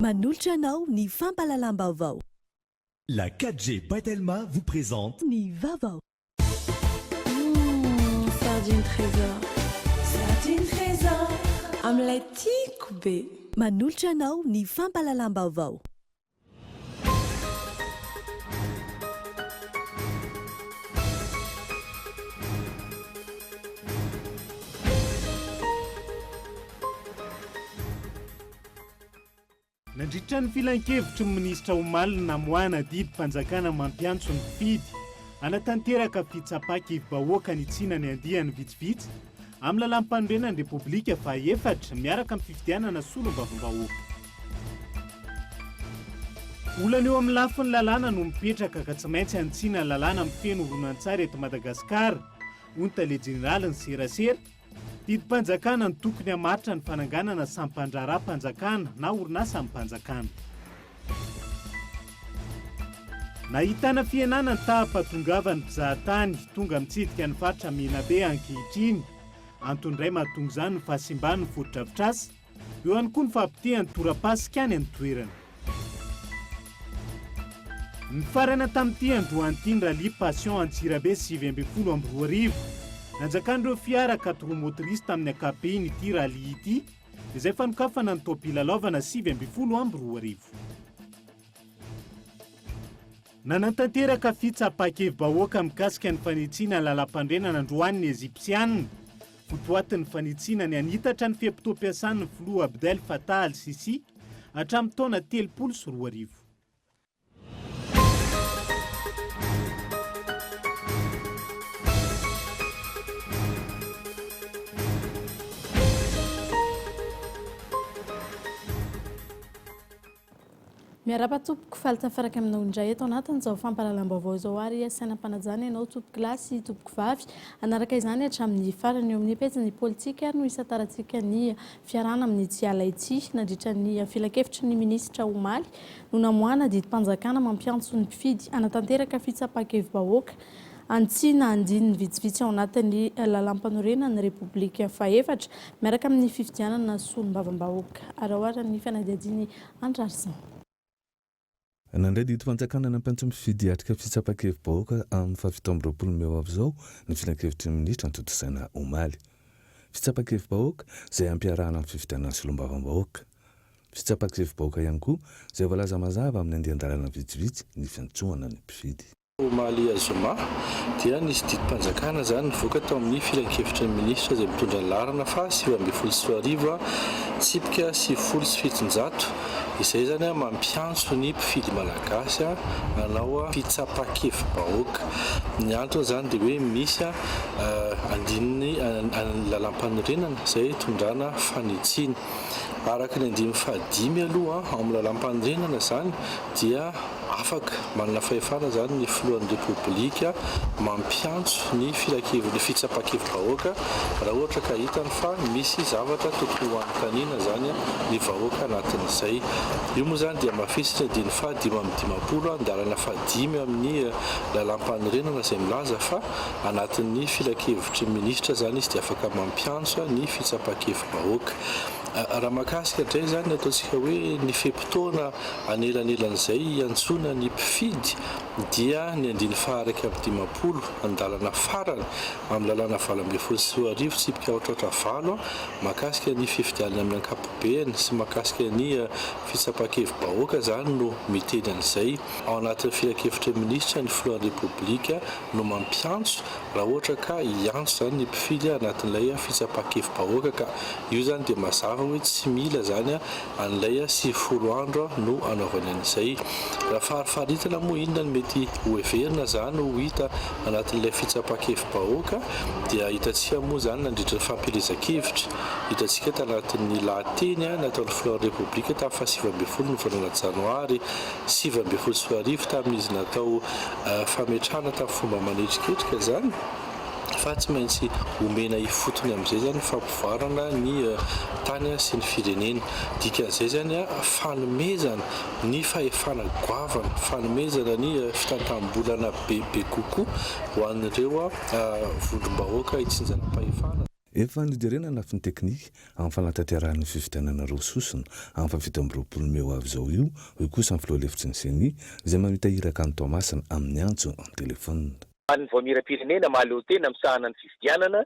Manolotra anao ny fampalalam-baovao. La 4G Batelma vous présente Ny vaovao. Sardine trésor. Sardine trésor. Amin'ilay tiako be. Manolotra anao ny fampalalam-baovao. Nandritra ny filan-kevitry ny minisitra Omaly namoana didy mpanjakana mampiantso ny mpifidy anatanteraka fitsapaka-bahoaka ny tsinany andiany vitsivitsy amin'ny lalam-panorenan'ny Repoblika faha-efatra miaraka amin'ny fifidianana solombavam-bahoaka. Olana eo amin'ny lafin'ny lalàna no mipetraka ka tsy maintsy antsiana lalàna amin'ny feno horonan-tsary eto Madagasikara, onta le jeneraly ny serasera. Didim-panjakana ny tokony hamaritra ny fananganana sampan-draharaha-mpanjakana na orinasa amin'ny mpanjakana. Nahitana fihenana ny taham-pahatongavan'ny mpizahatany tonga mitsidika ny faritra Menabe ankehitriny. Antony iray mahatonga izany ny fahasimban'ny foto-drafitrasa, eo ihany koa ny fahampitehany tora-pasika any amin'ny toerana. Ny farana tamin'ity androany rally Passion Antsirabe 2022 nanjakan'ireo fiara 4 motorista amin'ny ankapobeny ity rally ity, izay fanokafana ny tômôbilalaovana 2022. Nanantanteraka fitsapakevim-bahoaka mikasika ny fanitsiana lalam-pandrenana androany ny Ezipsianina. Votoatin'ny fanitsiana ny anitatra ny fiam-pitompiasan'ny filoha Abdel Fattah al-Sisi hatramin'ny taona 2022. Miara-patompoko falitafaraka aminao indray eto anatin'izao fampalalam-baovao izao ary sainam-panajana ianao tompoko lahy sy tompoko vavy. Anaraka izany hatramin'ny farany eo amin'ny pejy politika no isataratsika ny fiarana amin'ny tsy alaitsy nandritra ny filan-kevitry ny minisitra Omaly no namoana didim-panjakana mampiantso ny mpifidy anatanteraka fitsapakevim-bahoaka antsiana andininy vitsivitsy ao anatin'ny lalam-panorenan'ny Repoblika faha-efatra miaraka amin'ny fifidianana solombavam-bahoaka. Arahoara ny fanadihadiany Andrarsan. Nandray didim-panjakana nampiantso mifidy atrika fitsapakevim-bahoaka amin'ny fahavita amby 20 Meo avy izao ny filan-kevitry ny minisitra Antotosaina Omaly. Fitsapakevim-bahoaka izay ampiarahana amin'ny fifidianana solombavam-bahoaka. Fitsapakevim-bahoaka ihany koa izay voalaza mazava amin'ny andehan-dalana vitsivitsy ny fiantsoana ny mpifidy. Omaly Azoma dia nisy didim-panjakana zany nivoaka tao amin'ny filan-kevitry ny minisitra izay mitondra ny laharana fa 724 tsipika 700 izay zany mampiantso ny mpifidy malagasy hanao fitsapakevim-bahoaka. Ny antony zany dia hoe misy andininy lalam-panorenana izay tondrana fanitsiana. Araka ny 5 aloha amin'ny lalam-panorenana zany dia afaka manana fahefana zany ny filohan'ny Repoblika mampiantso ny filan-kevitry fitsapakevim-bahoaka raha ohatra ka hitany fa misy zavatra tokony ho anontaniana zany ny vahoaka anatin'izay. Io moa zany dia mafisitra diny fa 5 andalana fa 5 amin'ny lalam-panorenana izay milaza fa anatin'ny filan-kevitry minisitra zany izy dia afaka mampiantso ny fitsapakevim-bahoaka. Raha mahakasika indray zany ataontsika hoe ny fe-potoana anelanelan'izay iantsona ny mpifidy dia ny 150 andalana farany amin'ny lalàna 20 tsipika 8 mahakasika ny fifidianana amin'ny ankapobeny sy mahakasika ny fitsapakevim-bahoaka zany no miteny an'izay. Ao anatin'ny filan-kevitry minisitra ny filohan'ny Repoblika no mampiantso raha ohatra ka iantso zany ny mpifidy anatin'ilay fitsapakevim-bahoaka ka io zany dia mazava hoe tsy mila zany an'ilay 90 andro no anaovany an'izay. Raha farifaritana moa inona no mety ho heverina zany ho hita anatin'ilay fitsapakevim-bahoaka dia hitantsika moa zany nandritra ny fampelezan-kevitra. Hitantsika tanatin'ny lahateny nataon'ny filohan'ny Repoblika tamin'ny faha 7 ny volana Janoary 2024 tamin'izy natao fametrahana tamin'ny fomba manetriketrika zany fa tsy maintsy omena ifotony amin'izay zany fampivarana ny tany sy ny firenena. Dikan'izay zany fanomezana ny fahefana goavana, fanomezana ny fitantam-bolana bebe kokoa ho an'ireo volom-bahoaka itsinjanam-pahefana. Efa nidirena lafiny teknika amin'ny fanatanterahany fividianana roa sosona amin'ny fafito amby roapolo may ho avy izao io, io kosa amin'ny filoha-lefitry ny seni izay mamita hiraka ny Tomasina amin'ny antso amin'ny telefônina. Ny voamiram-pirenena mahaleo tena misahana ny fifidianana,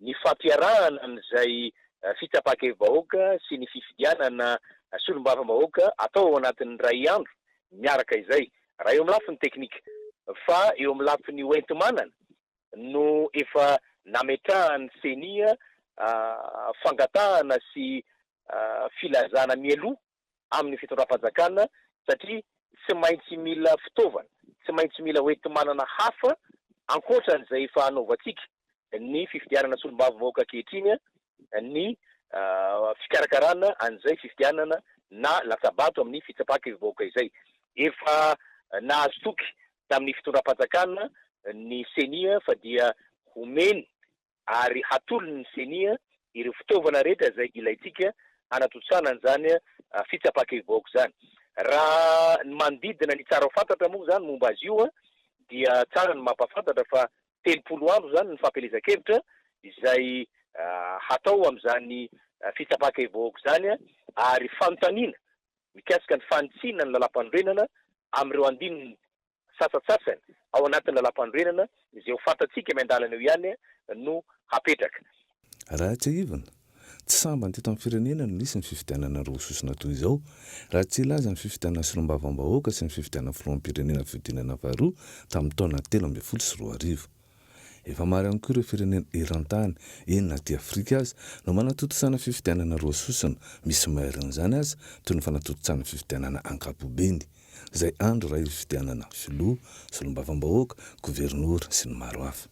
ny fampiarahana an'izay fitsapakevim-bahoaka sy ny fifidianana solombavam-bahoaka atao ao anatin'ny ray andro miaraka izay. Raha eo amin'ny lafiny teknika, fa eo amin'ny lafiny hoentimanana no efa nametrahany senia fangatahana sy filazana mieloha amin'ny fitondram-panjakana, satria tsy maintsy mila fitaovana, tsy maintsy mila hoentimanana hafa ankoatran'izay efa hanaovantsika ny fifidianana solombavam-bahoaka ankehitriny, ny fikarakarana an'izay fifidianana na latsabato amin'ny fitsapakevim-bahoaka izay. Efa nahazo toky tamin'ny fitondram-panjakana ny senia fa dia homeny ary hatolony ny senia ireo fitaovana rehetra izay ilaitsika hanatotsana an'izany fitsapakevim-bahoaka izany. Raha ny manodidina ny tsara ho fantatra moa zany momba azy io dia tsara ny mampafantatra fa 30 andro zany ny fampielezan-kevitra izay hatao amin'izany fitsapakevim-bahoaka zany, ary fanontaniana mikasika ny fanitsina ny lalam-panorenana amin'ireo andininy sasatsasany ao anatin'ny lalam-panorenana izay ho fantatsika miandalana eo ihany no hapetraka. Raha tsy ivana, tsy sambany teto amin'ny firenena no nisy ny fifidianana roa sosona toy izao, raha tsy ilaza ny fifidianana solombavam-bahoaka sy ny fifidianana filoham-pirenena fiodinana faharoa tamin'ny taona 2013. Efa maro ihany koa ireo firenena eran-tany eny na dia Afrika azy no manatotosana fifidianana roa sosona misy mairin'izany azy toy ny fanatotosana fifidianana ankapobeny, izay andro raha fifidianana filoha, solombavam-bahoaka, gouvernoura sy ny maro hafa.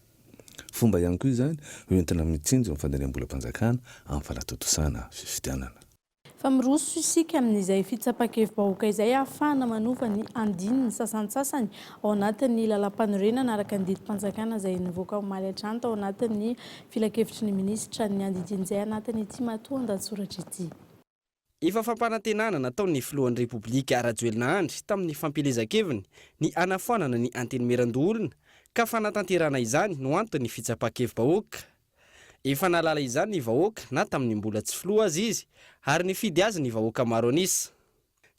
Fomba ihany koa izany hoentina mitsinjo ny fandaniam-bolam-panjakana amin'ny fanatotosana fifidianana. Fa miroso isika amin'izay fitsapakevim-bahoaka izay ahafahana manova ny andininy sasantsasany ao anatin'ny lalam-panorenana araka ny didim-panjakana izay nivoaka omaly hatrany ao anatin'ny filakevitry ny minisitra ny andidin'izay anatin'ny ity matoa an-dahatsoratra ity. Efa fampanantenana nataon'ny filohan'ny Repoblika Rajoelina Andry tamin'ny fampielezan-keviny ny anafoanana ny antenimiran-doolona ka fanatanterana izany no antony fitsapakevim-bahoaka. Efa nalala izany ny vahoaka na tamin'ny mbola tsy filoha azy izy ary nifidy azy ny vahoaka maro anisa.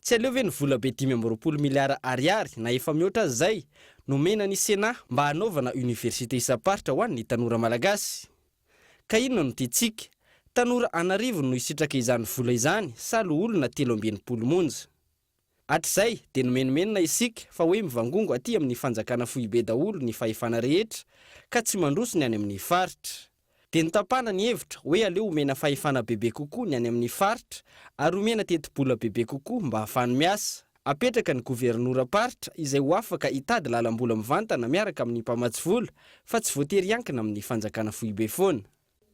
Tsy aleo ve ny vola be 520 miliara ariary na efa mihoatra azy zay no mena ny Sena mba hanaovana université isaparitra ho an'ny tanora malagasy. Ka inona no tiantsika? Tanora anarivo no isitraka izany vola izany salo olona 320 monja. Hatr'izay dia nomenomenina isika fa hoe mivangongo aty amin'ny fanjakana foibe daholo ny fahefana rehetra ka tsy mandroso ny any amin'ny faritra. Dia nitapana ny hevitra hoe aleo omena fahefana bebe kokoa ny any amin'ny faritra ary omena teti-bola bebe kokoa mba hahafahany miasa. Apetraka ny gouvernoura paritra izay ho afaka hitady lalam-bola mivantana miaraka amin'ny mpamatsy vola fa tsy voatery iankina amin'ny fanjakana foibe foana.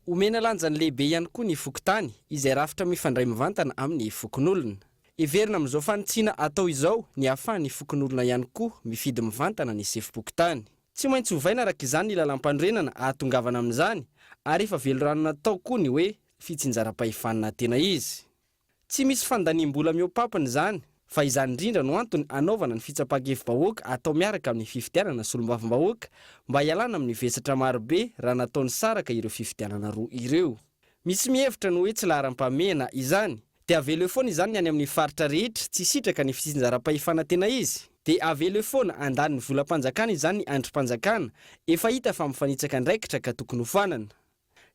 Omena lanjany lehibe ihany koa ny fokotany izay rafitra mifandray mivantana amin'ny fokon'olona. Everina amin'izao fanitsiana atao izao ny ahafahan'ny fokon'olona ihany koa mifidy mivantana ny sefim-pokotany. Tsy maintsy hovaina araka izany ny lalam-pandrenana ahatongavana amin'izany ary efa velorano natao koa ny hoe fitsinjaram-pahefanana tena izy. Tsy misy fandaniam-bola mihoapapany izany fa izany indrindra no antony anaovana ny fitsapakevim-bahoaka atao miaraka amin'ny fifidianana solombavam-bahoaka mba hialana amin'ny vesatra marobe raha nataony saraka ireo fifidianana roa ireo. Misy mihevitra no hoe tsy laharam-pamehana izany dia avela eo foana izany ny any amin'ny faritra rehetra tsy sitraka ny fitsinjaram-pahefana tena izy. Dia avela eo foana andany ny volam-panjakana izany ny androm-panjakana efa hita fa mifanitsaka ndraikitra ka tokony hofanana.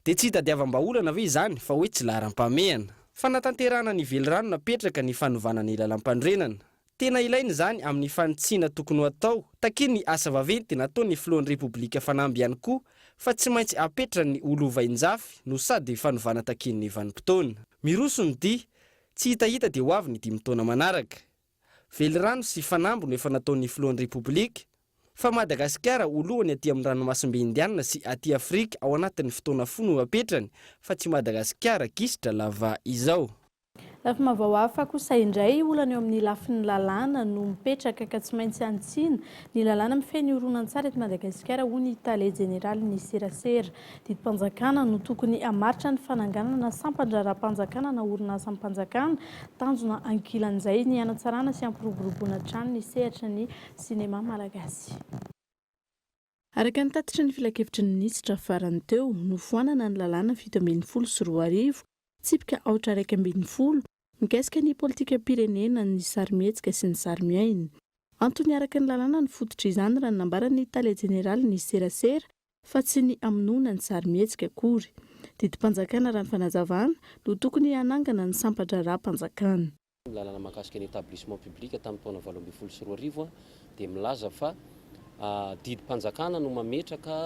Dia tsy hitadiavam-baolana ve izany fa hoe tsy laharam-pamehana. Fanatanterahana ny velorano napetraka ny fanovana ny lalam-pandrenana. Tena ilaina izany amin'ny fanitsiana tokony ho atao takiny ny asa vaventy nataon'ny filohan'ny Repoblika Fanamby ihany koa fa tsy maintsy apetra ny olovain-jafy no sady fanovana takiny ny vanim-potoana. Miroso ny dia tsy hitahita dia ho avy ny 5 taona manaraka. Velorano sy Fanamby no efa nataon'ny filohan'ny Repoblika fa Madagasikara olohany aty amin'ny ranomasimbe Indiana sy aty Afrika ao anatin'ny fotoana fo no apetrany fa tsy Madagasikara gisitra lava izao. Lafa mavaoafa kosa indray olana eo amin'ny lafin'ny lalàna no mipetraka ka tsy maintsy antsiana ny lalàna mifehy ny horonan-tsary eto Madagasikara hoy ny Tale Général ny Serasera. Didim-panjakana no tokony hamaritra ny fananganana sampan-draram-panjakana na orinasa ampanjakana tanjona ankilan'izay ny hanatsarana sy hampiroboroboana trano ny sehatra ny sinema malagasy. Araka ny tatitry ny filakevitry ny minisitra farany teo no foanana ny lalàna 740 tsipika 820 mikasika ny politika pirenena ny sarimihetsika sy ny sarimiaina. Antony araka ny lalàna ny fototra izany raha nambarany Tale Général ny Serasera fa tsy ny amonoana ny sarimihetsika akory. Didim-panjakana raha ny fanazavana no tokony hanangana ny sampan-draram-panjakana. Lalàna mahakasika ny établissement public tamin'ny taona 2024 dia milaza fa didim-panjakana no mametraka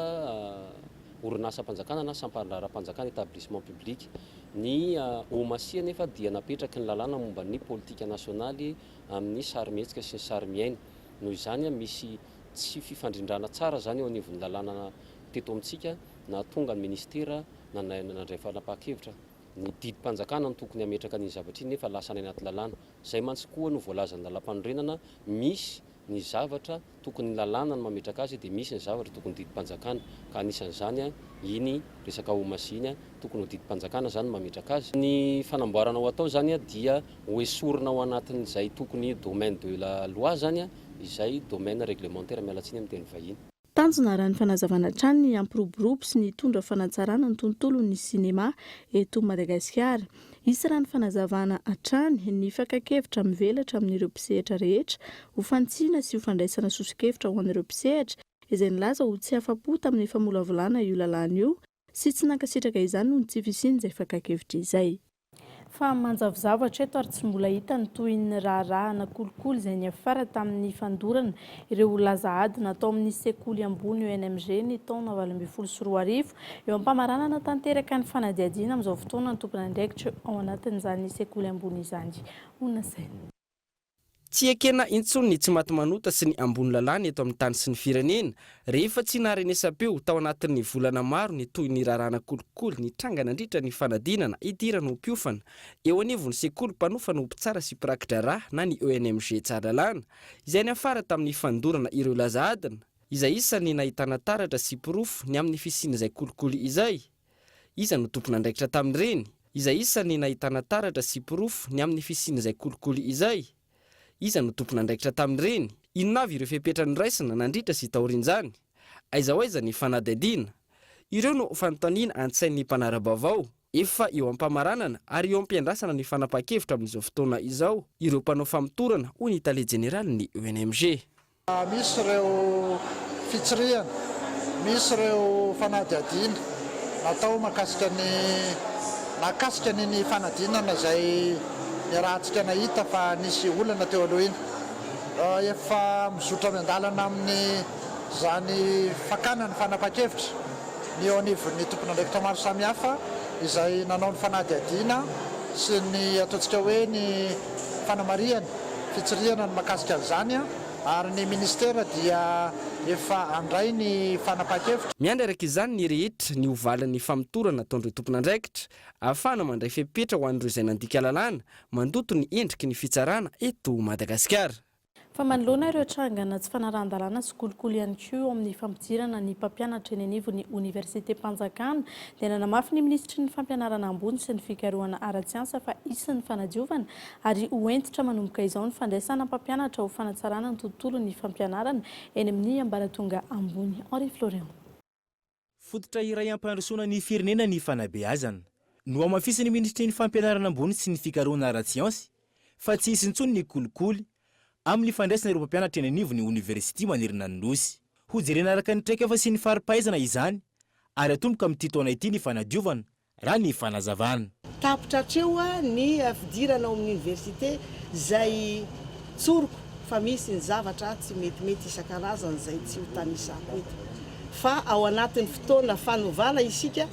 orinasa mpanjakana na sampan-draram-panjakana établissement public. Ny omasia nefa dia napetraky ny lalàna momba ny politika nasionaly amin'ny sarimihetsika sy ny sarimiaina. Noho izany misy tsy fifandrindrana tsara zany eo anivon'ny lalàna teto amintsika na tonga ny ministera na nandray fanapakevitra. Ny didim-panjakana no tokony hametraka ny zavatra iny nefa lasa any anaty lalàna. Izay mantsy koa no voalazan'ny lalam-panorenana misy ny zavatra tokony lalàna no mametraka azy dia misy ny zavatra tokony didim-panjakana ka anisan'izany iny resaka omasiny tokony ho didim-panjakana zany mametraka azy. Ny fanamboarana ao atao zany dia hoesorina ao anatin'izay tokony domaine de la loi zany izay domaine réglementaire mialatsiny amin'ny teny vahiny. Tanjona raha ny fanazavana trano ny ampiroborobo sy ny tondra fanatsarana ny tontolo ny sinema eto Madagasikara. Isy raha ny fanazavana hatrany ny fakakevitra mivelatra amin'ireo mpisehatra rehetra ho fantsiana sy ho fandraisana sosikevitra ho an'ireo mpisehatra izay nilaza ho tsy afa-po tamin'ny famolavolana io lalàna io sy tsy nankasitraka izany noho ny tsy fisian'izay fakakevitra izay. Fa manjavozavatra eto ary tsy mbola hita ny toy ny raharaha kolikoly izay niafara tamin'ny fandorana ireo lazaady natao amin'ny sekoly ambony UNMG ny taona 2024 eo ampamaranana tanteraka ny fanadiadiana amin'izao fotoana ny tompon'andraikitra ao anatin'izany sekoly ambony izany. Tsy ekena intsony ny tsy maty manota sy ny ambony lalàna eto amin'ny tany sy ny firenena rehefa tsy naharenesam-peo tao anatin'ny volana maro ny toy ny rarana kolikoly ny tranga nandritra ny fanadinana idirana ho mpiofana eo anivon'ny sekoly mpanofana ho mpitsara sy pirakitra rà na ny UNMG Tsalalàna izay niafara tamin'ny fandorana ireo lazaadina izay isany nahitana taratra sy pirofo ny amin'ny fisiana izay kolikoly izay. Iza no tompon'andraikitra tamin'ireny izay isany nahitana taratra sy pirofo ny amin'ny fisiana izay kolikoly izay. Iza no tompon'andraikitra tamin'ireny inona avy ireo fepetrany raisina nandritra sy taorin'izany aiza ho aiza ny fanadadiana ireo no fanontaniana an-tsain'ny mpanara-baovao efa eo ampamaranana ary eo ampiandrasana ny fanapakevitra amin'izao fotoana izao ireo mpanao famitorana hoy ny Tale Général ny UNMG. Misy ireo fitsirihana, misy ireo fanadadiana natao makasika ny fanadinana izay rahantsika nahita fa nisy olana teo aloha iny efa mizotra miandalana amin'ny zany fakana ny fanapakevitra ny eo anivon'ny tompon'andraikitra maro samihafa izay nanao ny fanadihadiana sy ny ataontsika hoe ny fanamariana fitsirihana ny makasika an'izany ary ny ministera dia efa andray ny fanapakevitra. Miandry araka izany ny rehetra ny hovalan'ny famitorana ataon'ireo tompon'andraikitra ahafahana mandray fepetra ho an'ireo izay nandika lalàna mandoto ny endriky ny fitsarana eto Madagasikara. Fa manoloana ireo trangana tsy fanaran-dalàna sy kolikoly ihany koa amin'ny fampidirana ny mpampianatra eny anivon'ny Université Mpanjakana dia nanamafy ny ministry ny fampianarana ambony sy ny fikarohana ara-tsiansa fa isan'ny fanadiovana ary hoentitra manomboka izao ny fandraisana mpampianatra ho fanatsarana ny tontolo ny fampianarana eny amin'ny ambaratonga ambony. Henri Florian. Fototra iray ampandrosoana ny firenena ny fanabeazana no amafisany ministry ny fampianarana ambony sy ny fikarohana ara-tsiansy fa tsy hisy intsony ny kolikoly amin'ny fandraisana ireo mpampianatra eny anivon'ny université manerina ny nosy. Ho jerena araka ny traikefa sy ny faripahaizana izany ary atomboka amin'ity taona ity ny fanadiovana raha ny fanazavana. Tapitra hatreo ny fidirana ao amin'ny université izay tsoroko fa misy ny zavatra tsy metimety isan-karazany izay tsy ho tanisako eto. Fa ao anatin'ny fotoana fanovana isika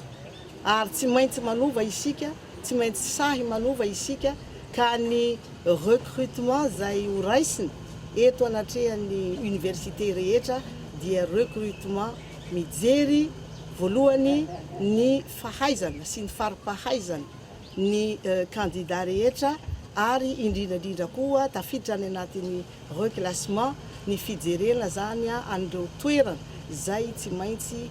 ary tsy maintsy manova isika, tsy maintsy sahy manova isika ka ny recrutement izay ho raisina eto anatrehan'ny université rehetra dia recrutement mijery voalohany ny fahaizana sy ny faripahaizana ny candidat rehetra ary indrindrandrindra koa tafiditra any anatin'ny reclassement ny fijerena zany an'ireo toerana zay tsy maintsy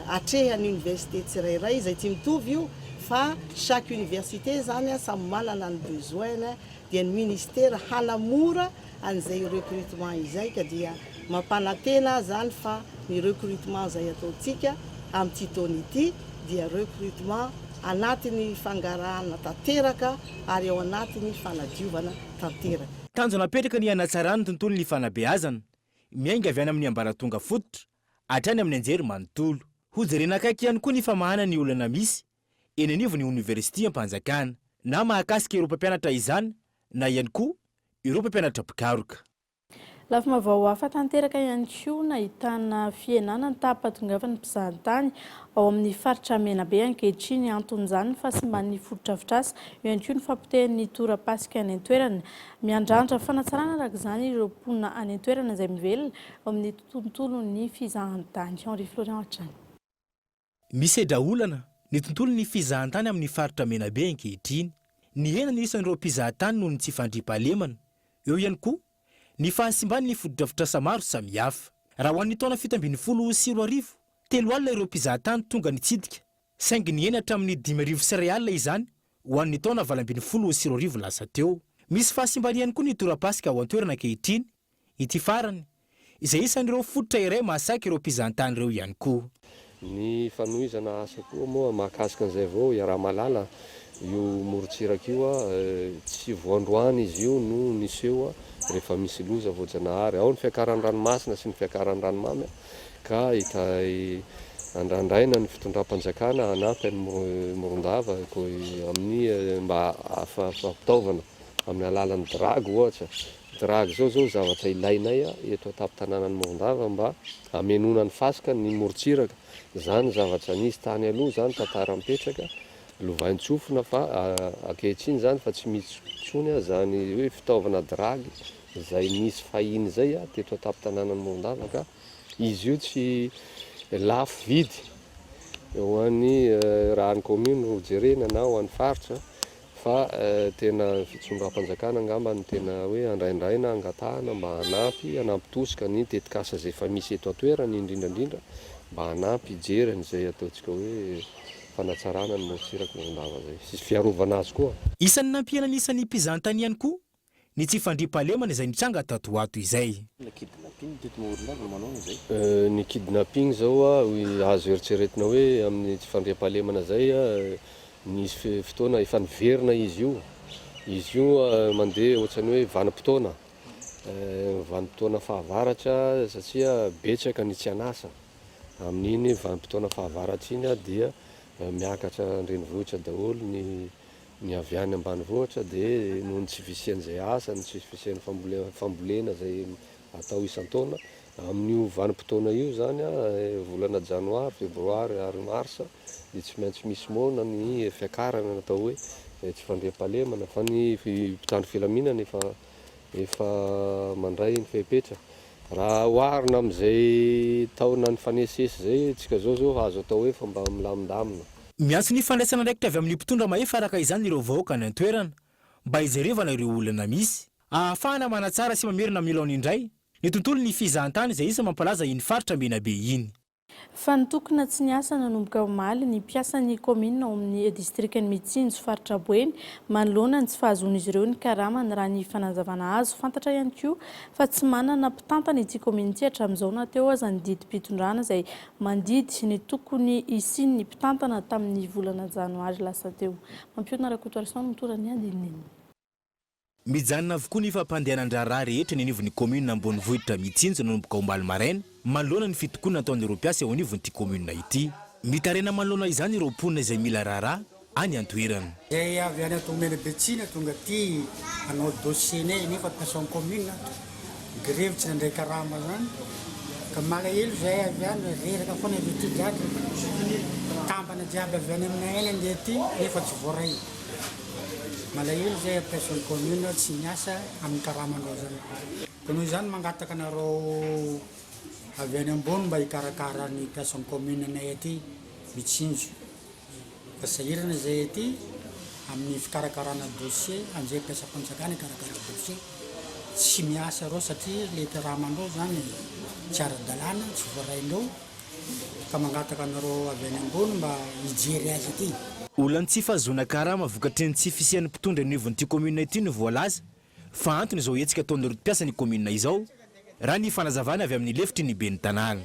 atrehan'ny université tsirairay zay tsy mitovy io fa chaque université zany samy manana ny besoin dia ny ministère hanamora an'izay recrutement izay ka dia mampanantena zany fa ny recrutement zay ataontsika amin'ity taona ity dia recrutement anatin'ny fangarahana tanteraka ary ao anatin'ny fanadiovana tanteraka. Tanjona apetraka ny hanatsarany tontolo ny fanabeazana miainga avy any amin'ny ambaratonga fototra hatrany amin'ny anjery manontolo. Hojerena akaiky ihany koa ny famahana ny olana misy eny anivo ny université ampanjakana na mahakasika ireo mpampianatra izany na ihany koa ireo mpampianatra mpikaroka. Lafima vao hafa tanteraka ihany koa nahitana fienana tapatongavan'ny mpizahatany ao amin'ny faritra Menabe ankehitriny anton'izany fa sy mba ny fotodrafitrasa eo ihany koa ny fampitehan'ny tora-pasika any an-toerana. Miandrandra fanatsarana araka izany ireo mponina any an-toerana izay mivelona ao amin'ny tontolon'ny fizahantany. Henri Florian Hatrany. Misy edraolana ny tontolon'ny fizahantany amin'ny faritra Menabe ankehitriny. Ny hena ny isan'ireo mpizahantany noho ny tsy fandriam-pahalemana. Eo ihany koa ny fahasimbany ny fotodrafitrasa maro samihafa. Raha ho an'ny taona 17 telo alina ireo mpizahantany tonga nitsidika. Saingy ny enatra amin'ny 5,3 alina izany ho an'ny taona 20 lasa teo. Misy fahasimbany ihany koa ny tora-pasika ao an-toerana ankehitriny. Ity farany izay isan'ireo fototra iray mahasaka ireo mpizahantany ireo ihany koa. Ny fanohizana asa koa moa mahakasika an'izay avao iaraha-malala io morontsiraka io tsy voandroany izy io no niseho rehefa misy loza voajanahary ao ny fiakaran'ny ranomasina sy ny fiakaran'ny ranomamy ka andrandraina ny fitondram-panjakana hanampy ny morondava amin'ny mba fitaovana amin'ny alalan'ny dragy ohatra. Dragy zao zavatra ilainay eto atapy-tanànan'ny morondava mba hamenona ny fasika ny morontsiraka. Zany zavatra nisy tany aloha zany tantara mipetraka lovain-tsofina fa ankehitriny zany fa tsy misy tsony zany hoe fitaovana dragy zay nisy fahiny zay teto atapy-tanànan'ny morondava ka izy io tsy lafo vidy ho an'ny raha ny commune ho jerena na ho an'ny faritra fa tena fitsondram-panjakana angamba ny tena hoe andraindraina angatahana mba hanampy tosika ny tetikasa zay efa misy eto an-toerana indrindrandrindra mba hanampy ijerany zay ataontsika hoe fanatsarana ny morontsiraka morondava zay sy fiarovana azy koa. Isan'ny nampihana n'isan'ny mpizahantany ihany koa ny tsy fandriam-pahalemana izay nitranga tato ato izay. Ny kidnapping zao azo eritreretina hoe amin'ny tsy fandriam-pahalemana zay nisy fotoana efa niverina izy io mandeha ohatrany hoe vanim-potoana fahavaratra satria betsaka ny tsy anasa amin'iny vanim-potoana fahavaratra iny dia miakatra andrenivohitra daholo ny avy any ambanivohitra dia noho ny tsy fisian'izay asa ny tsy fisian'ny fambolena zay atao isan-taona amin'io vanim-potoana io zany volana janoary, febroary ary marsa dia tsy maintsy misy moana ny fiakarana natao hoe tsy fandriam-pahalemana fa ny mpitandro filaminana efa mandray ny fepetra. Raha oharina amin'izay taona ny fanesesy zay tsika zao azo atao hoe fa mba milamindamina. Miantso ny fandraisana raikitra avy amin'ny mpitondra mahefa araka izany ireo vahoaka any an-toerana mba hijerevana ireo olana misy ahafahana manatsara sy mamerina milona indray ny tontolo ny fizahantany izay isa mampalaza iny faritra Menabe iny. Fa nitokona tsy niasa nanomboka omaly ny mpiasan'ny commune ao amin'ny distriktin'ny Mitsinjo faritra Boeny manoloana ny tsy fahazoan'izy ireo ny karama ny raha ny fanazavana azo fantatra ihany koa fa tsy manana mpitantana ity commune ity hatramin'izao na teo aza ny didim-pitondrana izay mandidy ny tokony isiny ny mpitantana tamin'ny volana janoary lasa teo. Mampiona rakotoarison mitorany andininy. Mijanona avokoa ny fampandehanan-draharaha rehetra ny anivon'ny commune Ambonivohitra Mitsinjo nanomboka omaly maraina manoloana ny fitokonana ataon'ireo mpiasa eo anivon'ity commune ity. Mitarena manoloana izany ireo mponina izay mila raharaha any an-toerana. Zay avy any ato Menabetsina tonga ty hanao dossier-nay nefa personne commune grevy nandray karama zany ka malahelo zay avy any reraka foana avy ty jiaby tampana jiaby avy any aminay any andeha ty nefa tsy voaray. Malahelo zay personne commune tsy niasa amin'ny karamandreo zany. Ka noho izany mangataka anareo avy any ambony mba hikarakara ny personne commune anay aty Mitsinjo. Fa sahirana zay aty amin'ny fikarakarana dossier an'izay mpiasa-panjakana ikarakara dossier tsy miasa reo satria le mpiarahamandreo zany tsy ara-dalàna tsy voaraindreo ka mangataka anareo avy any ambony mba hijery azy aty. Olany tsy fahazona karama vokatry ny tsy fisian'ny mpitondra anivon'ity commune ity no voalaza fa antony izao hetsika ataon'ireo mpiasa ny commune izao raha ny fanazavana avy amin'ny lefitry ny ben'ny tanàna.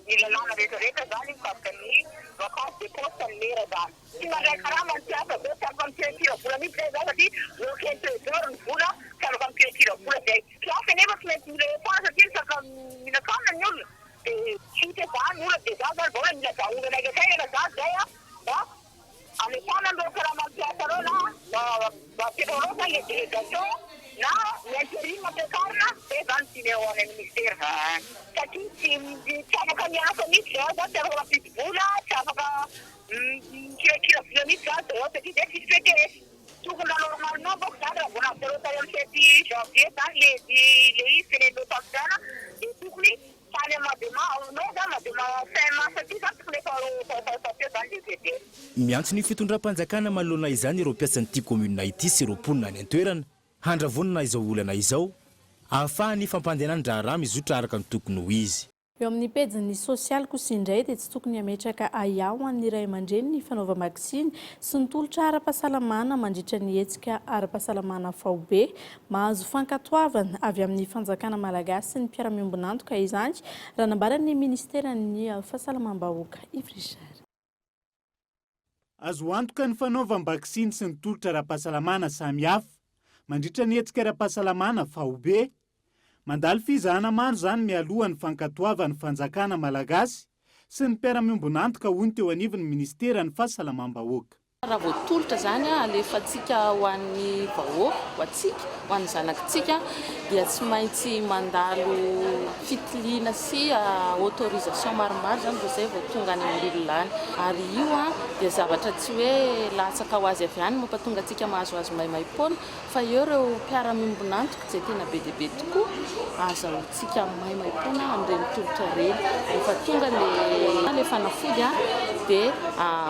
Ny lalàna rehetrarehetra zany mikafika ny vacance de poste amin'ny mera zany. Tsy mandray karama ny mpiasa be tsy afaka mipirapira vola mihitsy zay zany satria loquin trésor ny vola tsy afaka mipirapira vola zay. Mpiasa nefa tsy maintsy mila efa satria misaka mihinan-kanina ny olona. Dia tsy hita zany olona dia za zany vao hoe mila zaholana aigakaigana zany zay a mba alefana andreo karama ny mpiasa reo na mba ampianareo zany le délégation na l'intérim ampiakarina dia zany tiany ao any ministère satria tsy afaka miasa mihitsy zao zany tsy afaka mampidi-bola tsy afaka mikirakira vola mihitsy zany zao satria dia tsisy fedesy tokony normalement boko zany raha vao navyareo tany amin'ny fety janvier zany le izy tenendreo tamizana dia tokony tany amadema no zany madema fin mars aty zany tokony efa tapio zany le fedesy. Miantso ny fitondram-panjakana manoloana izany ireo mpiasan'ity commune ity sy ireo mponina any an-toerana handravonana izao olana izao ahafahany fampandehanan-draha raha mizotra araka ny tokony ho izy. Eo amin'ny pejiny sosialy kosa indray dia tsy tokony hametraka ayaho an'ny ray aman-dreny ny fanaova-makisiny sy ny tolotra ara-pahasalamana mandritra ny hetsika ara-pahasalamana faobe mahazo fankatoavana avy amin'ny fanjakana malagasy sy ny mpiara-miombonantoka izany raha nambaran'ny ministeran'ny fahasalamam-bahoaka Ivry. Azo antoka ny fanaovam-bakisiny sy ny tolotra ara-pahasalamana samihafa mandritra ny hetsika ara-pahasalamana faobe mandalo fizahana maro zany mialohan'ny fankatoavan'ny fanjakana malagasy sy ny mpiara-miombonantoka hoy teo anivon'ny ministeran'ny fahasalamam-bahoaka. Raha vao tolotra zany alefantsika ho an'ny vahoaka ho atsika ho an'ny zanakitsika dia tsy maintsy mandalo fitiliana sy autorisation maromaro zany vao zay vao tonga any amin'ny olona any ary io dia zavatra tsy hoe latsaka ho azy avy any mampatonga antsika mahazoazo maimaim-poana fa eo ireo mpiara-miombonantoka izay tena be dia be tokoa azahoantsika maimaim-poana amin'ireny tolotra ireny rehefa tonga le fanafody dia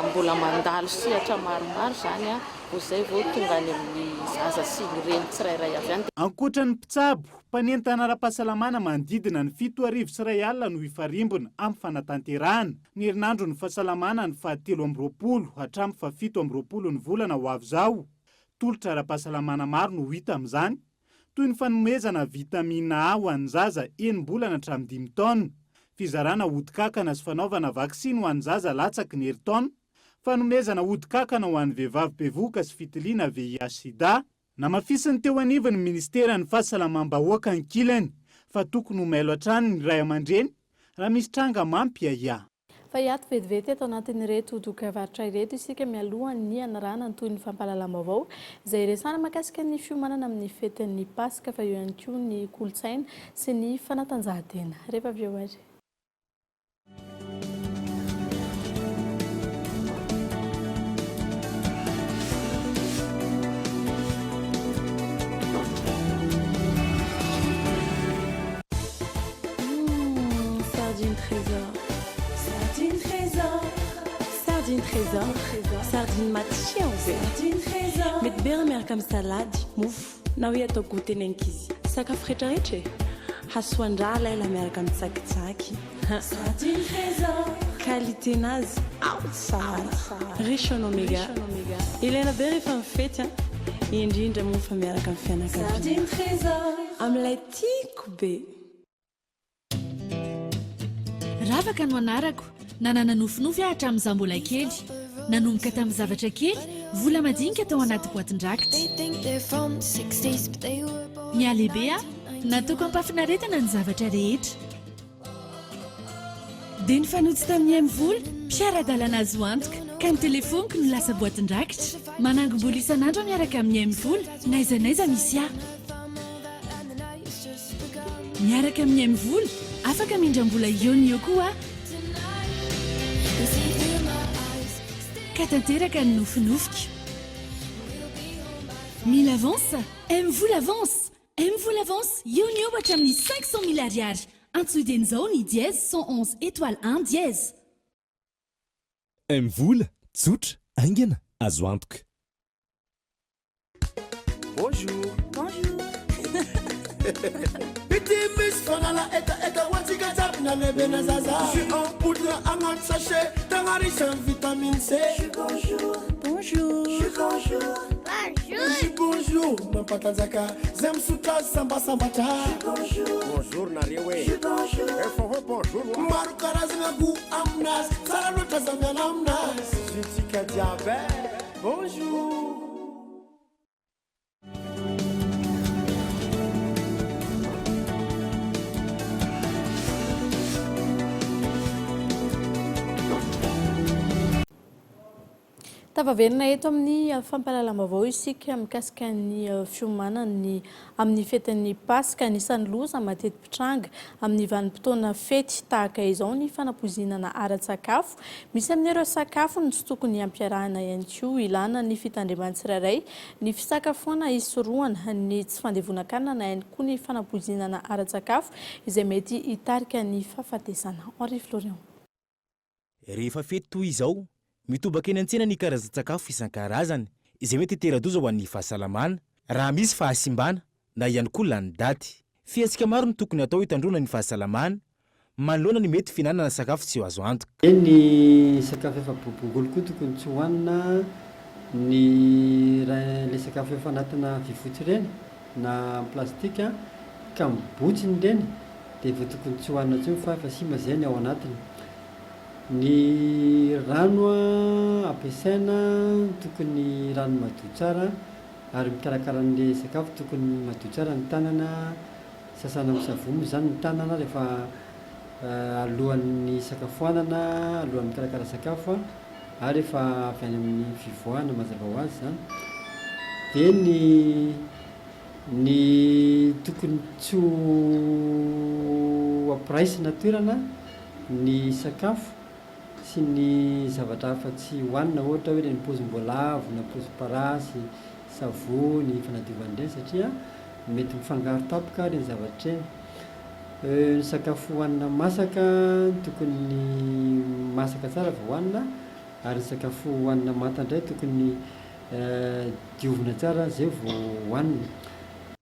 mbola mandalo sy maromaro zany ho zay vao tonga any amin'ny zaza sy ny reny tsirairay avy any. Ankoatra ny mpitsabo mpanentana ara-pahasalamana manodidina ny 7,100 no ifarimbona amin'ny fanatanterahana ny herinandro ny fahasalamana ny 13 hatramin'ny 17 ny volana ho avy zao. Tolotra ara-pahasalamana maro no hita amin'izany toy ny fanomezana vitamina A ho an'ny zaza 9 bolana hatramin'ny 5 taona, fizarana hodikakana sy fanaovana vaksiny ho an'ny zaza latsaky ny herintaona, fanomezana hodikakana ho an'ny vehivavy bevoka sy fitiliana VIH/SIDA. Namafisiny teo anivon'ny ministeran'ny fahasalamam-bahoaka ankilany fa tokony ho mailo hatrany ny ray aman-dreny raha misy tranga mampiaia. Fa hiato vetivety eto anatin'ireto dokavaratra ireto isika mialohan'ny anarana toy ny fampahalalam-baovao izay resana mahakasika ny fiomanana amin'ny fetin'ny Pasika fa eo ihany koa ny kolotsaina sy ny fanatanjahantena. Rehefa avy eo ary. Trésor, sardine matchia sardine trésor mety bera miaraka amin'ny salady mofo na hoe atao goûter ny ankizy sakafo rehetrarehetra hasoandra layla miaraka amin'ny tsakitsaky sardine trésor qualiténazy tsara riche en oméga ilaina be rehefa mifety indrindra moa fa miaraka amin'ny fianakaviana sardine trésor amin'ilay tiako be ravaka no anarako nanana nofinofy hatramin'izaho mbola kely nanomboka tamin'ny zavatra kely vola madinika tao anaty boatin-drakitra mialehibe nataoko ampafinaretana ny zavatra rehetra dia ny fanotsy tamin'ny M-vola mpiara-dalana azo antoka ka ny telefoniko no lasa boatin-drakitra manangom-bola isan'andro miaraka amin'ny M-vola naiza misy ahy miaraka amin'ny M-vola afaka mindram-bola ionio koa ka tanteraka ny nofinofika mille avance M-vous l'avance ionio hatramin'ny 500 000 ariary antsoiden'izao ny dièse 111 étoile 1 dièse Mivola tsotra aingana azo antoka. Bonjour. Bonjour. Petit miss fanala eta watika tapna lebena zaza. Je suis en poudre en sachet, dans riche en vitamine C. Bonjour. Bonjour. Bonjour. Bonjour. Bonjour. Ma patanzaka, zem suta samba sambata. Bonjour. Bonjour Nariewe. Bonjour. Bonjour. Maru karazina gu amnas, salalota zamyan amnas. Je suis diabète. Bonjour. Tavaverina eto amin'ny fampahalalam-baovao isika mikasika ny fiomanany amin'ny fetin'ny Pasika anisan'ny loza mateti-pitranga amin'ny vanim-potoana fety tahaka izao ny fanapozinana ara-tsakafo. Misy amin'ireo sakafo ny tsy tokony ampiarahana ihany koa ilana ny fitandremana tsirairay, ny fisakafoana isorohana, ny tsy fandevonankanana ihany koa ny fanapozinana ara-tsakafo izay mety hitarika ny fahafatesana. Henri Florian. Rehefa fety toy izao mitobaka eny an-tsena ny karazan-tsakafo isan-karazany izay mety hitera-doza ho an'ny fahasalamana raha misy fahasimbana na ihany koa lany daty. Fiatsika maro ny tokony atao hitandrona ny fahasalamana manoloana ny mety fihinanana sakafo tsy ho azo antoka. Ny sakafo efa bobongolo koa tokony tsy hohanina, ny le sakafo efa anatina vifotsy ireny na plastika ka mibotsiny ireny dia efa tokony tsy hohanina intsony fa efa simba izay ny ao anatiny. Ny rano ampiasaina tokony rano madio tsara ary mikarakara an'ilay sakafo tokony madio tsara ny tanana, sasana amin'ny savony izany ny tanana rehefa alohan'ny sakafoanana, alohan'ny mikarakara sakafo ary efa avy any amin'ny fivoahana mazava ho azy izany. Dia ny tokony tsy ho ampiraisina toerana ny sakafo sy ny zavatra hafa tsy hohanina, ohatra hoe ny pozim-boalavo na pozim-parasy, savony, fanadiovana ireny satria mety mifangaro tampoka ireny zavatra ireny. Ny sakafo hohanina masaka tokony masaka tsara vao hohanina ary ny sakafo hohanina manta indray tokony diovina tsara zay vao hohanina.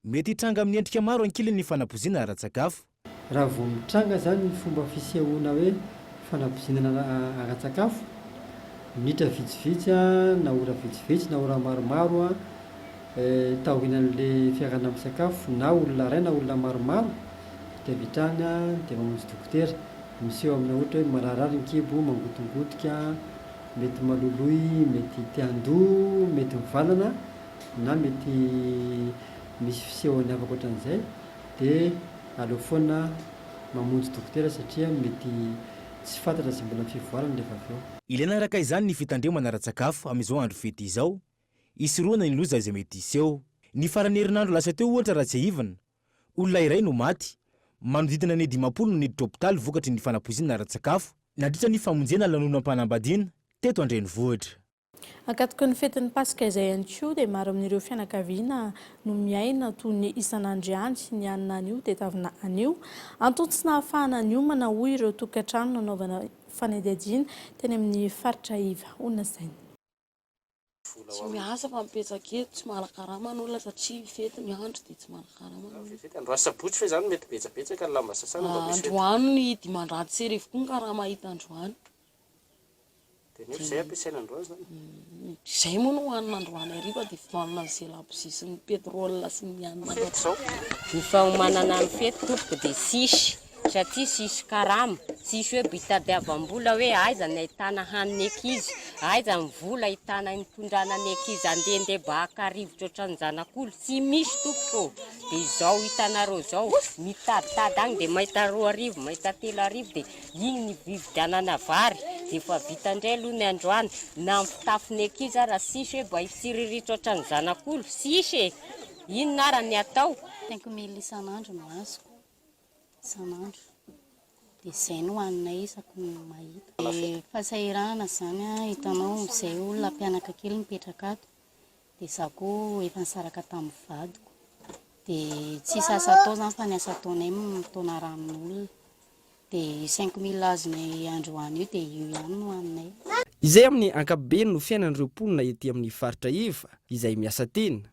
Mety hitranga amin'ny endrika maro ankilany ny fanapoziana ara-tsakafo. Raha vao mitranga zany ny fomba fisehoana hoe fanapozinana ara-tsakafo, minitra vitsivitsy na ora vitsivitsy na ora maromaro tahoina an'ilay fiarana amin'ny sakafo na olona iray na olona maromaro dia vitrana dia mamonjy dokotera miseho amina ohatra hoe mararary ny kibo, mangotongotika, mety maloloy, mety te-handoa, mety mivalana na mety misy fisehoany afaka ohatran'izay dia aleo foana mamonjy dokotera satria mety tsy fantatra izay mbola fivoarana rehefa avy eo. Ilaina araka izany ny fitandremana ara-tsakafo amin'izao andro fety izao, isoroana ny loza izay mety hiseho. Ny farany herinandro lasa teo ohatra raha tsy ahivana, olona iray no maty, manodidina ny 50 no niditra hopitaly vokatry ny fanapozinana ara-tsakafo nandritra ny famonjena lanonam-panambadiana teto an-drenivohitra. Ankatoko ny fetin'ny Pasika izay ihany koa dia maro amin'ireo fianakaviana no miaina toy ny isan'andro ihany ny anina anio tetavina anio. Antontsina ahafahana niomana hoy ireo tokantrano nanaovana fanadihadiana teny amin'ny faritra Iva. Onona sainy. Tsy miasa fa mipetsaka eto, tsy malakarama n'olona satria fety ny andro dia tsy malakarama. Andro sabotsy fe zany mety betsabetsaka ny lamba sasana. Androany ny dimandraty sy arivo koa ny karaha mahita androany. Zay ampiasaina androany zany. Zay moa no hohanina androany hariva dia fitohanana ny selabosy sy ny petrôla sy ny hanina. Ny fahomanana ny fety tompoko dia sisy satria sisy karama, sisy hoe bitadiavam-bola hoe aiza ny ahitana haniny ankizy, aiza ny vola ahitana nitondrana ny ankizy andehandeha baka rivotra ohatran'ny zanak'olo, tsy misy tompoko. Dia izao hitanareo izao mitaditady agny dia mahita 2 arivo, mahita 3 arivo dia igny ny vividianana vary. Dia efa vita indray aloha ny androany na fitafiny ankizy raha sisy hoe mba hitsiriritry ohatran'ny zanak'olo, sisy ino na raha ny atao. 5 000 isan'andro no azoko isan'andro dia izay no hohaninay isako no mahita. Dia fasahirana zany hitanao izay olona mpianaka kely mipetraka ato dia izaho koa efa nisaraka tamin'ny vadiko dia tsy sasa atao zany fa ny asa ataonay mitaona ranon'olona dia 5 000 azonay androany io dia io ihany no hohaninay. Izay amin'ny ankapobeny no fiainan'ireo mponina ety amin'ny faritra iva izay miasa tena.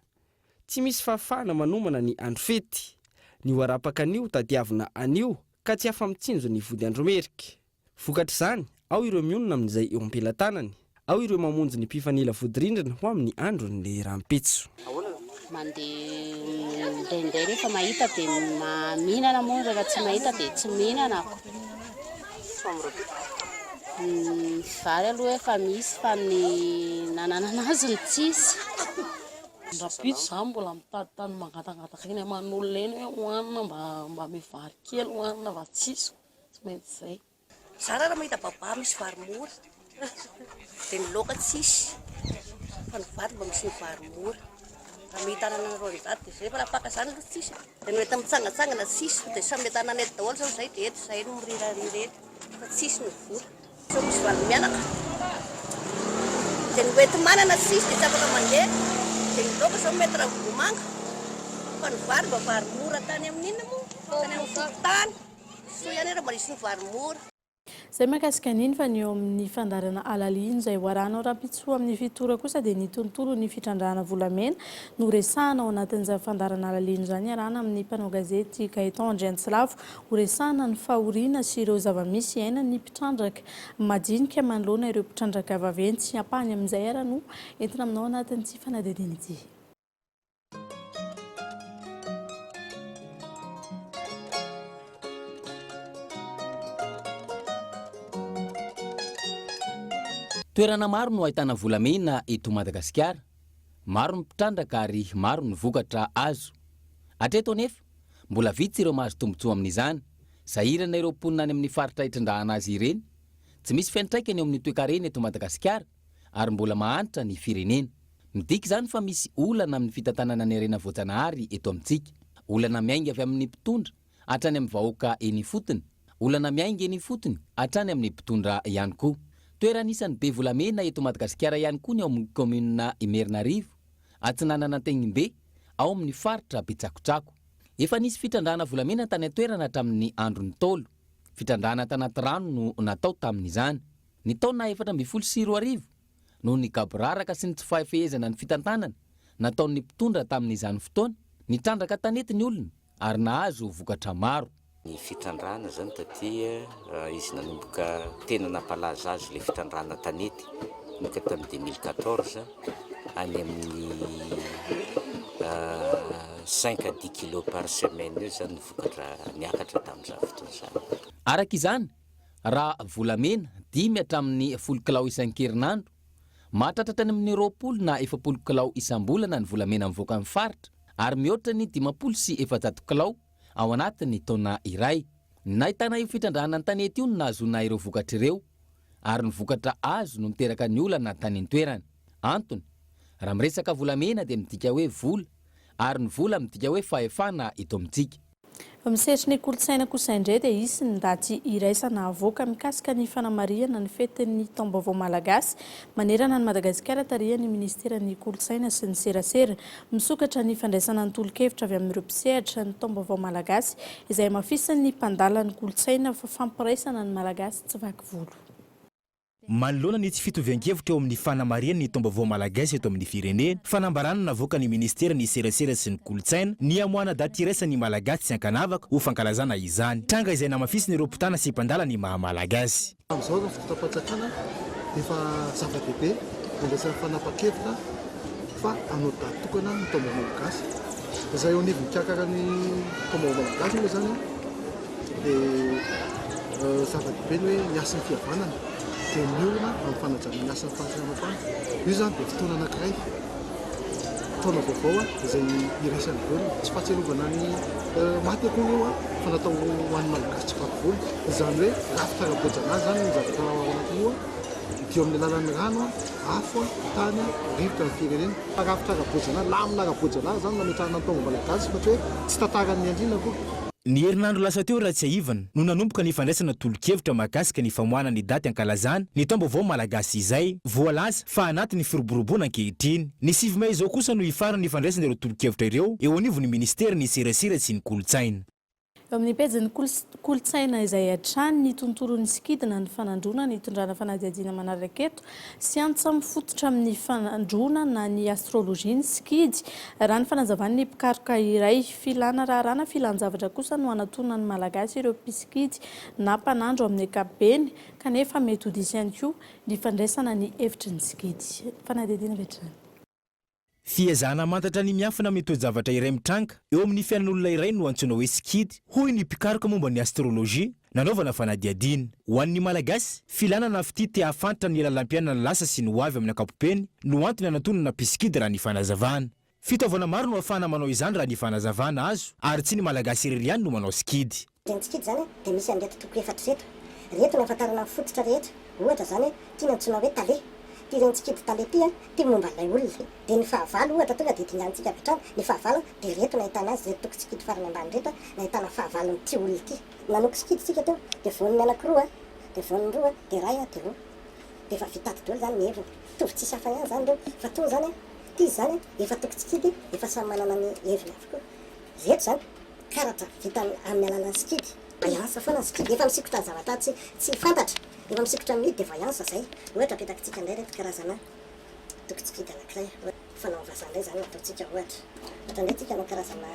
Tsy misy fahafahana manomana ny andro fety. Ny oarapaka anio tadiavina anio ka tsy afa-mitsinjo ny vody andromerika. Vokatra izany, ao ireo mionona amin'izay eo am-pelatanany, ao ireo mamonjy ny mpifanila vodirindrina ho amin'ny andron'le rampitso. Mandeha ndraindray rehefa mahita dia mihinana moa, rehefa tsy mahita dia tsy mihinana ako. Vary aloha efa misy fa ny nananana azy ny tsisy. Rapitso za mbola mitady mangatangataka eny aman'olona eny hoe hoanina mba ame vary kely hoanina va tsisy. Tsy maintsy zay. Za raha mahita baba misy vary mora dia ny laoka tsisy. Fa ny vary mba misy ny vary mora. Raha mihitanana anareo an'izany dia zay fa raha paka zany aloha tsisy. Dia no eto mitsangatsangana tsisy dia samy etanana eto daholo zao zay dia eto zay no mirirariry eto. Fa tsisy ny vola. Sao misy vary mianaka. Dia ny oety manana tsisy dia tsy afaka mandeha. Dia ny laoka sao mety raha vomanga. Fa ny vary mba vary mora tany amin'inona moa. Tany amin'ny fokontany. So ihany raha mba misy ny vary mora. Zay mahakasika an'iny fa ny eo amin'ny fandarana alaliny izay hoaranao rampitso amin'ny fitora kosa dia ny tontolo ny fitrandrahana volamena no resahana ao anatin'izay fandarana alaliny izany arahana amin'ny mpanao gazety Gaëtan Andriantsilavo ho resahana ny fahoriana sy ireo zava-misy iainan'ny mpitrandraka majinika manoloana ireo mpitrandraka vaventy sy ampahany amin'izay ara no entina aminao anatin'ity fanadihadiana ity. Toerana maro no ahitana volamena eto Madagasikara. Maro ny mpitrandraka ary maro ny vokatra azo. Hatreto anefa mbola vitsy ireo mahazo tombontsoa amin'izany. Sahirana ireo mponina any amin'ny faritra hitrandrahana azy ireny. Tsy misy fiantraikany eo amin'ny toe-karena eto Madagasikara ary mbola mahantra ny firenena. Midika izany fa misy olana amin'ny fitantanana ny harena voajanahary eto amintsika. Olana miainga avy amin'ny mpitondra hatrany amin'ny vahoaka eny fotony. Olana miainga eny fotony hatrany amin'ny mpitondra ihany koa. Toerana isan'ny be volamena eto Madagasikara ihany koa ny ao amin'ny komuna Imerinarivo, Atsinanana Tenimbe, ao amin'ny faritra Betsakotsako. Efa nisy fitrandrahana volamena tany an-toerana hatramin'ny andron'ny Taolo. Fitrandrahana tanaty rano no natao tamin'izany. Ny taona 2014 no ny gaboraraka sy ny tsy fahafehezana ny fitantanana nataon'ny mpitondra tamin'izany fotoana, nitrandraka tanety ny olona ary nahazo vokatra maro. Ny fitrandrahana zany taty izy nanomboka tena nampalaza azy le fitrandrahana tanety noka tamin'ny 2014 any amin'ny 5 à 10 kilos par semaine io zany vokatra niakatra tamin'izany fotoana izany. Araka izany, raha volamena 5 hatramin'ny 10 kilao isan-kerinandro, mahatratra any amin'ny 20 na 40 kilao isam-bolana ny volamena mivoaka amin'ny faritra ary mihoatra ny 50 sy 700 kilao ao anatin'ny taona iray. Nahitana io fitrandrahana ny tanety io no nahazoana ireo vokatra ireo ary ny vokatra azo no miteraka ny olana tany an-toerana. Antony, raha miresaka volamena dia midika hoe vola ary ny vola midika hoe fahefana eto amintsika. Misehatry ny kolontsaina kosa indray dia isy ny daty iraisana avoaka mikasika ny fanamariana ny fetin'ny taom-baovao malagasy manerana ny Madagasikara tarihan'ny ministeran'ny kolontsaina sy ny serasera misokatra ny fandraisana ny tolo-kevitra avy amin'ireo mpisehatra ny taom-baovao malagasy izay mafisany mpandala ny kolontsaina fa fampiraisana ny malagasy tsy vaky volo. Manoloana ny tsy fitovian-kevitra eo amin'ny fanamariana ny taom-baovao malagasy eto amin'ny firenena, fanambarana navoaka ny ministera ny serasera sy ny kolontsaina ny amoana daty iraisany malagasy tsy ankanavaka ho fankalazana izany. Tranga izay namafisiny ireo mpitana sy mpandala ny maha-malagasy. Amin'izao ny fotoam-panjakana efa zava-dehibe mandraisana fanapa-kevitra fa hanao daty tokana ny taom-baovao malagasy. Izay eo anivon-kiakara ny taom-baovao malagasy moa zany dia zava-dehibe ny hoe miasa ny fihavanana. Dia miolana amin'ny fanajana ny asan'ny fanatranam-pany. Io zany dia fotoana anankiray. Taona vaovao izay iraisan'ny volona tsy fahatsiarovana ny maty akoho io fa natao ho an'ny malagasy tsy vaky volo. Izany hoe rafitra ara-boajanahy zany ny zavatra ao anatin'io dia amin'ny alalan'ny rano, afo, tany, rivotra ny firenena. Rafitra ara-boajanahy, lamina ara-boajanahy zany nametrahana ny taom-baovao malagasy fa hoe tsy tantaran'ny andriana koa. Ny herinandro lasa teo raha tsy ahivana no nanomboka ny fandraisana tolo-kevitra mahakasika ny famoahana ny daty ankalazana ny taom-baovao malagasy izay voalaza fa anatin'ny firoboroboana ankehitriny. Ny 9 May izao kosa no ifarana ny fandraisana ireo tolo-kevitra ireo eo anivon'ny ministera ny serasera sy ny kolontsaina. eo amin'ny pejiny kolotsaina izay hatrany ny tontolon'ny skidina ny fanandrona ny tondrana fanadihadiana manaraka eto sy antsa mifototra amin'ny fanandrona na ny astrolojia ny skidy raha ny fanazavany mpikaroka iray filana raharana filanjavatra kosa no anatonany malagasy ireo mpiskidy na mpanandro amin'ny akapobeny kanefa mety ho disy ihany koa ny fandraisana ny hevitry ny skidy fanadihadiana vetrany. Fiezahana mantatra ny miafina metodzavatra iray mitranka eo amin'ny fiainan'olona iray no antsoina hoe skidy hoy ny mpikaroka momba ny astrolojia nanaovana fanadihadiana ho an'ny malagasy filanana fity te ahafantatra ny lalam-piainana ny lasa sy ny hoavy amin'ny ankapobeny no antony anatonana mpiskidy raha ny fanazavana. Fitaovana maro no ahafahana manao izany raha ny fanazavana azo ary tsy ny malagasy irery ihany no manao skidy. Ny skidy zany dia misy an'reto toko efatra reto no ahafantarana fototra rehetra ohatra zany tia antsoina hoe tale ty reny skidy tale ty ty momba ilay olona dia ny fahavalo ohatra tonga dia dingantsika avy hatrany ny fahavalo dia reto nahitana azy reto toko skidy farany ambany reto nahitana fahavalo ny ty olona ty nanoko skidy tsika teo dia voan'ny anankiroa dia voan'ny roa dia ray dia roa dia efa vitady daholo zany ny heviny tovy tsisy hafa ihany zany reo fa tonga zany ty zany efa toko skidy efa samy manana ny heviny avokoa reto zany karatra vita amin'ny alalan'ny skidy vayansa foana ny skidy efa misikotra ny zavatra tsy fantatra efa misikotra amin'ny dia vayansa zay ohatra apetakitsika indray reto karazana toko skidy anankiray fanaovana indray zany ataontsika ohatra indray tsika anao karazana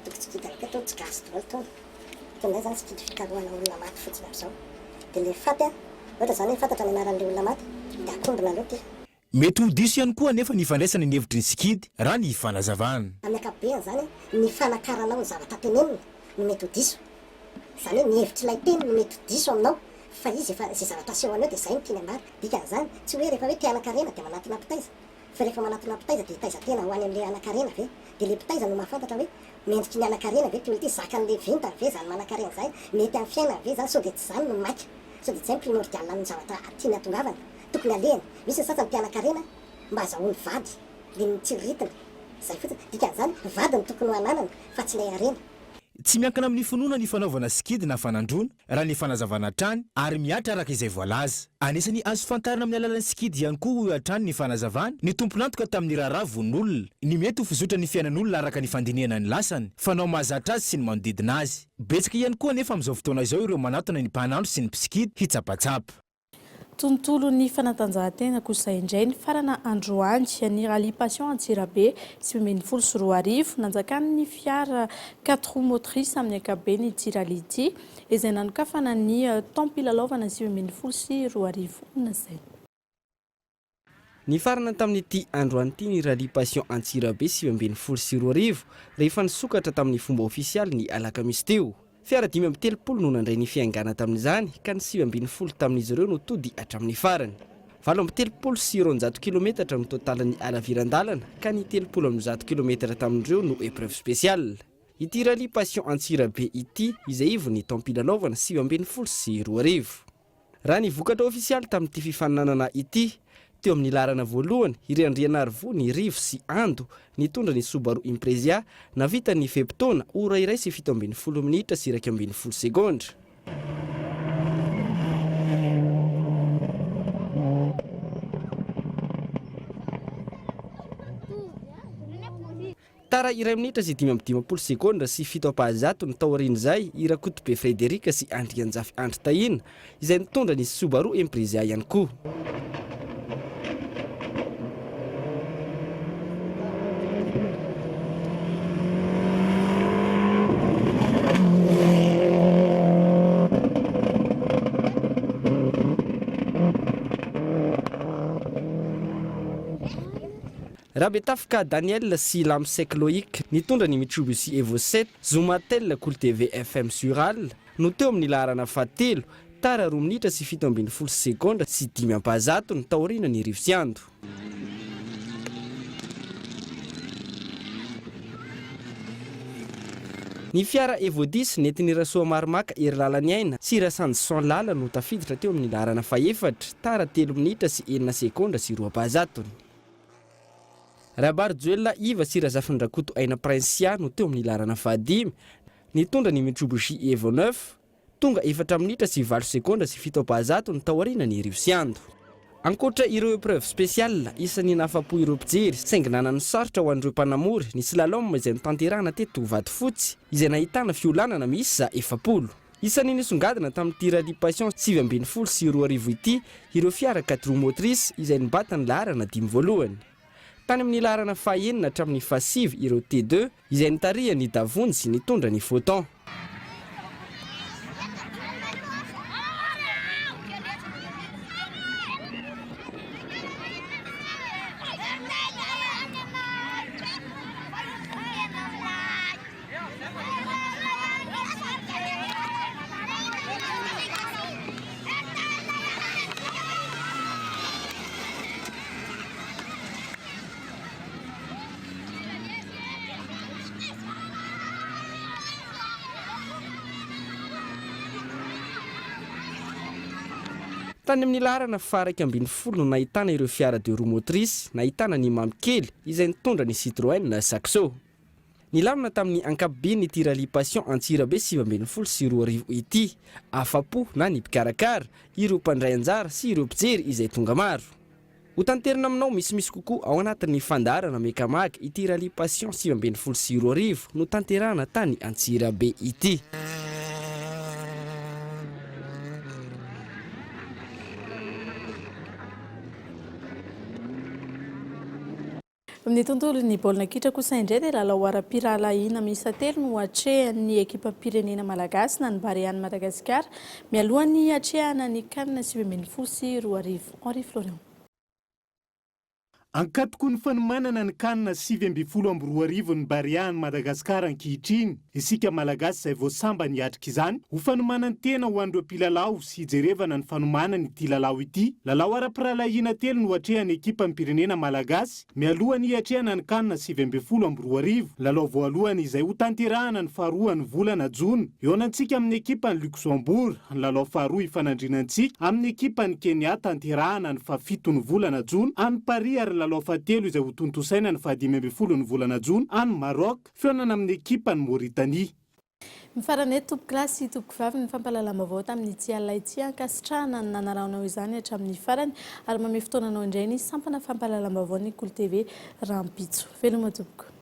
toko skidy anankiray to tsy gasy daholo tony indray zany skidy fikarohana olona maty fotsiny amin'izao dia le faty ohatra zany hoe fantatra ny anaran'ilay olona maty dia akombona aloha ty. Mety ho diso ihany koa nefa ny fandraisana ny hevitry ny skidy raha ny fanazavana. Amin'ny ankapobeny zany ny fanakaranao ny zavatra tenenina no mety ho diso. Zany hoe ny hevitry ilay teny no mety ho diso aminao fa izy efa izay zavatra aseho anao dia izay no tiany ambara. Dikan'izany tsy hoe rehefa hoe te anakarena dia manatona mpitaiza fa rehefa manatona mpitaiza dia hitaiza tena ho any amin'ilay anakarena ve dia ilay mpitaiza no mahafantatra hoe mendriky ny anakarena ve ty olona ty zakan'ilay vinta ve zany manakarena zay mety amin'ny fiainana ve zany sao dia tsy zany no maika sao dia tsy zay primordial amin'ny zavatra tiany atongavana tokony alehany misy ny sasany mpianankarena mba azahoany vady le tsiritina zay fotsiny dikan'izany vady ny tokony ho ananana fa tsy ilay arena. Tsy miankina amin'ny finoana ny fanaovana skidy na fanandrona raha ny fanazavana hatrany ary miatra araka izay voalaza. Anisany azo fantarina amin'ny alalan'ny skidy ihany koa hatrany ny fanazavana ny tompon'antoka tamin'ny raharaha von'olona ny mety ho fizotra ny fiainan'olona araka ny fandinihana ny lasany fanao mahazatra azy sy ny manodidina azy. Betsaka ihany koa nefa amin'izao fotoana izao ireo manatona ny mpanandro sy ny mpiskidy hitsapatsapa. Tontolo ny fanatanjahantena kosa indray ny farana androany ny rally passion Antsirabe sy 2024 nanjakany ny fiara 4 roues motrices amin'ny ankapobeny ity rally ity izay nanokafana ny tampilalaovana sy 2024 nazay. Ny farana tamin'ity androany ity ny rally passion Antsirabe sy 2024 rehefa nisokatra tamin'ny fomba ofisialy ny alakamisy teo. Fiara 530 no nandray ny fiaingana tamin'izany ka ny 20 tamin'izy ireo no tody hatramin'ny farany. 730 sy 200 km no totalan'ny alaviran-dalana ka ny 30 km tamin'ireo no épreuve spéciale. Ity rally passion Antsirabe ity izay ivony tampilalaovana 2024. Raha ny vokatra ofisialy tamin'ity fifaninanana ity teo amin'ny larana voalohany iray Andrianarivony ny Rivo sy Ando nitondra ny Subaru Impreza navita ny feptona ora iray sy 17 minitra sy 12 sekondra. Tara iray minitra sy 15 sekondra sy 7 ny taorian'izay Irakotobe Frederika sy Andrianjafy Andry Tahina izay nitondra ny Subaru Impreza ihany koa. Rabetafka Daniel sy Lamsek Loïc nitondra ny Mitsubishi Evo 7 Zumatel Cool TV FM Sural no teo amin'ny larana fahatelo tara 2 minitra sy 17 sekondra sy 10 ny taoriana ny Rivo sy Ando. Ny fiara Evo 10 nentiny rasoa maromaka ery lalany aina sy rasandy son lala no tafiditra teo amin'ny larana faefatra tara 3 minitra sy 9 sekondra sy 2. Rabar Joella Iva sy Razafindrakoto Aina Prinsia no teo amin'ny larana fahadimy nitondra ny Mitsubishi Evo 9 tonga 4 minitra sy 8 sekondra sy 7 ny taoriana ny Rivo sy Ando. ankoatra ireo épreuve spéciale isan'ny nafapo ireo mpijery saingy nanany sarotra ho an'ireo mpanamory ny slalom izay notanterahana teto Vato Fotsy izay nahitana fiolanana miisa 7. Isan'ny nisongadina tamin'ny tir ralliation 7.20 sy 2 ity ireo fiara 4 roues motrices izay nibata ny laharana 5 voalohany. Tany amin'ny laharana fahaenina hatramin'ny fahasivy ireo T2 izay nitarihany Davony sy nitondra ny Photon. Tany amin'ny laharana faha 1.20 no nahitana ireo fiara 2 roues motrices, nahitana ny mamikely izay nitondra ny Citroën Saxo. Nilamina tamin'ny ankapobeny ny tir ralliation Antsirabe 7.20 sy 2 ity, afapo na ny mpikarakara, ireo mpandray anjara sy ireo mpijery izay tonga maro. Ho tanterina aminao misimisy kokoa ao anatin'ny fandarana Mekamaga ity ralliation 7.20 sy 2 no tanterahana tany Antsirabe ity. Amin'ny tontolo ny baolina kitra kosa indray dia lalao ara-piralahiana miisa 3 no atrehan'ny ekipa pirenena malagasy na ny Bariany Madagasikara mialohan'ny atrehana ny CAN 7.20 sy 2 Henri Florian. Ankatoko ny fanomanana ny CAN 7.20 ny Bariany Madagasikara ankehitriny, isika malagasy izay voasamba niatrika izany ho fanomanany tena ho an'ireo mpilalao sy hijerevana ny fanomanana ity lalao ity. Lalao ara-piralahiana 3 no atrehan'ny ekipa pirenena malagasy mialohan'ny atrehana ny CAN 7.20. Lalao voalohany izay ho tanterahana ny faharoa ny volana Jona eo anantsika amin'ny ekipa ny Luxembourg, ny lalao faharoa ifanandrinantsika amin'ny ekipa ny Kenya tanterahana ny faha-7 ny volana Jona, any Paris ary lalao fahatelo izay ho tontosaina ny faha-15 ny volana Jona any Maroc feonana amin'ny ekipa ny Mauritanie. Mifarana eto tompoklasy tompokivavy ny fampalalam-baovao tamin'ny ity alina ity ankasitrahana ny nanaraonao izany hatramin'ny farany ary manome fotoananao indray ny sampana fampalalam-baovao ny Kolo TV Rampitso. Veloma tompoko.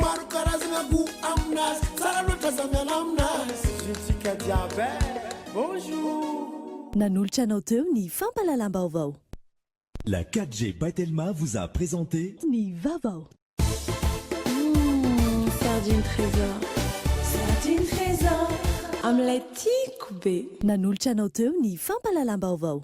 Maro karazana goût aminazy, tsara loatra zamiana aminazy. Jutsika jiaby. Bonjour. Nanolotra anao teo ny fampalalam-baovao. La 4G Batelma vous a présenté Ny vaovao. Sardine trésor. Sardine trésor. Amin'ilay tiako be. Nanolotra anao teo ny fampalalam-baovao.